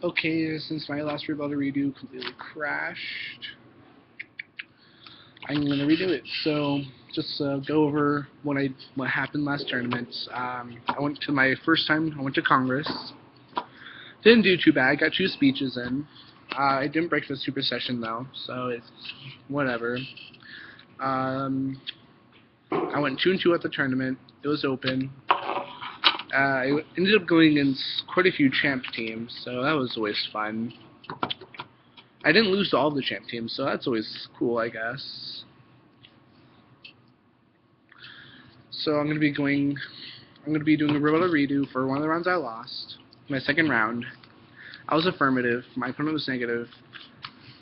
Okay, since my last rebuttal redo completely crashed, I'm gonna redo it. So just go over what happened last tournament. I went to my first time. I went to Congress. Didn't do too bad. Got 2 speeches in. I didn't break the super session though, so it's whatever. Um, I went 2-2 at the tournament. It was open. I ended up going against quite a few champ teams, so that was always fun. I didn't lose to all the champ teams, so that's always cool, I guess. So I'm gonna be doing a rebuttal redo for one of the rounds I lost. My second round, I was affirmative. My opponent was negative.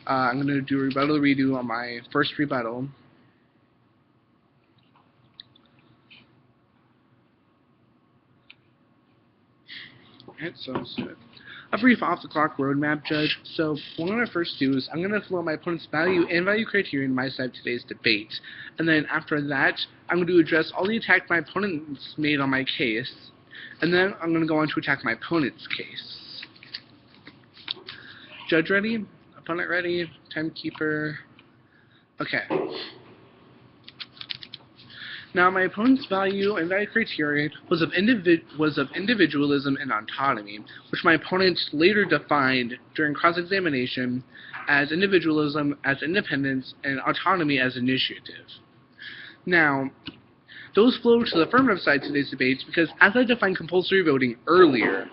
I'm gonna do a rebuttal redo on my first rebuttal. So a brief off-the-clock roadmap, Judge. So what I'm going to first do is I'm going to flow my opponent's value and value criterion on my side of today's debate. And then after that, I'm going to address all the attacks my opponent's made on my case. And then I'm going to go on to attack my opponent's case. Judge ready? Opponent ready? Timekeeper. Okay. Now, my opponent's value and value criterion was of individualism and autonomy, which my opponent later defined during cross-examination as individualism as independence and autonomy as initiative. Now, those flow to the affirmative side of today's debates because, as I defined compulsory voting earlier,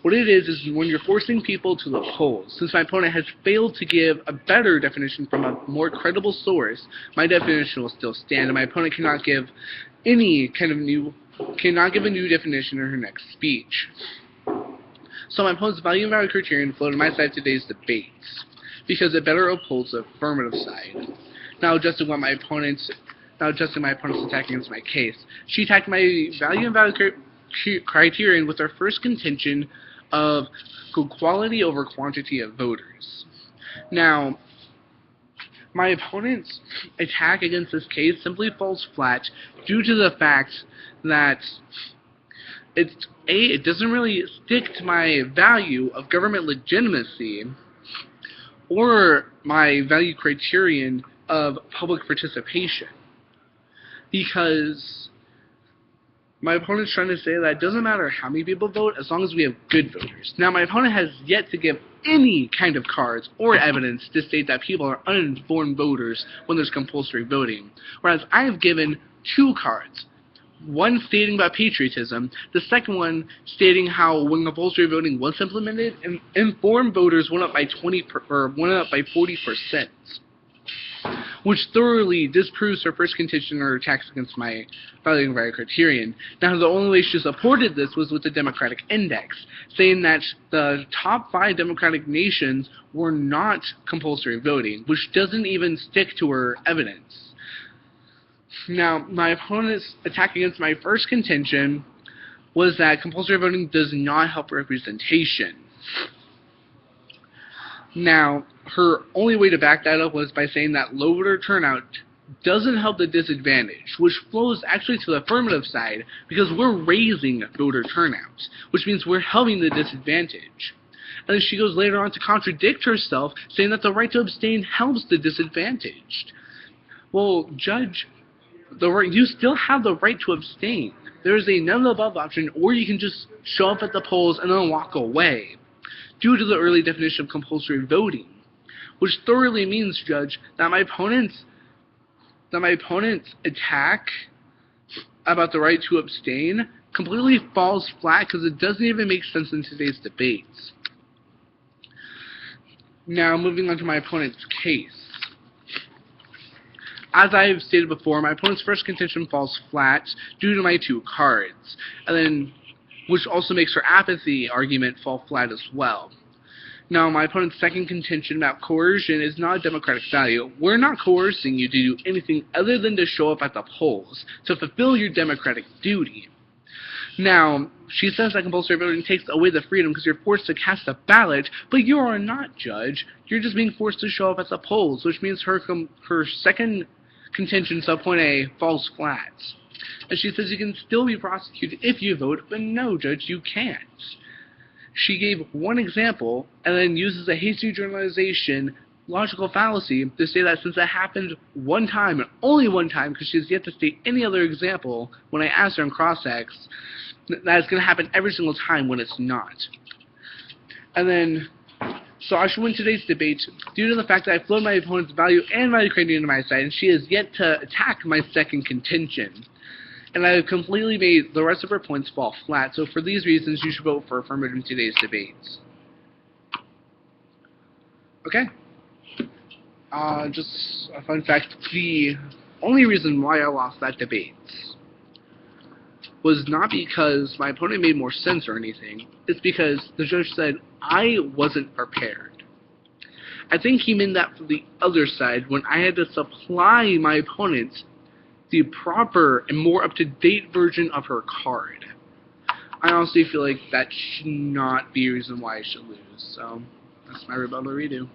what it is when you're forcing people to the polls. Since my opponent has failed to give a better definition from a more credible source, my definition will still stand, and my opponent cannot give a new definition in her next speech. So my opponent's value and value criterion flow to my side of today's debates because it better upholds the affirmative side. Now adjusting my opponent's attack against my case. She attacked my value and value criterion with our first contention of quality over quantity of voters. Now, my opponent's attack against this case simply falls flat due to the fact that it doesn't really stick to my value of government legitimacy or my value criterion of public participation, because my opponent's trying to say that it doesn't matter how many people vote as long as we have good voters. Now, my opponent has yet to give any kind of cards or evidence to state that people are uninformed voters when there's compulsory voting, whereas I have given 2 cards. One stating about patriotism, the second one stating how when compulsory voting was implemented, informed voters went up by 40%. Which thoroughly disproves her first contention or attacks against my value and value criterion. Now, the only way she supported this was with the Democratic Index, saying that the top 5 democratic nations were not compulsory voting, which doesn't even stick to her evidence. Now, my opponent's attack against my first contention was that compulsory voting does not help representation. Now, her only way to back that up was by saying that low voter turnout doesn't help the disadvantage, which flows actually to the affirmative side because we're raising voter turnout, which means we're helping the disadvantage. And then she goes later on to contradict herself, saying that the right to abstain helps the disadvantaged. Well, Judge, you still have the right to abstain. There's a none above option, or you can just show up at the polls and then walk away, due to the early definition of compulsory voting, which thoroughly means, Judge, that my opponent's attack about the right to abstain completely falls flat because it doesn't even make sense in today's debates. Now, moving on to my opponent's case. As I have stated before, my opponent's first contention falls flat due to my 2 cards, and then which also makes her apathy argument fall flat as well. Now, my opponent's second contention about coercion is not a democratic value. We're not coercing you to do anything other than to show up at the polls, to fulfill your democratic duty. Now, she says that compulsory voting takes away the freedom because you're forced to cast a ballot, but you are not, Judge. You're just being forced to show up at the polls, which means her second contention, subpoint A, falls flat. And she says you can still be prosecuted if you vote, but no, Judge, you can't. She gave one example and then uses a hasty generalization logical fallacy to say that since that happened one time, and only one time, because she has yet to state any other example when I asked her in cross-ex, that it's going to happen every single time when it's not. And then, so I should win today's debate due to the fact that I flowed my opponent's value and value criterion to my side, and she has yet to attack my second contention. And I have completely made the rest of her points fall flat, so for these reasons, you should vote for affirmative in today's debates. Okay. Just a fun fact, the only reason why I lost that debate was not because my opponent made more sense or anything. It's because the judge said I wasn't prepared. I think he meant that for the other side when I had to supply my opponent the proper and more up-to-date version of her card. I honestly feel like that should not be a reason why I should lose. So that's my rebuttal redo.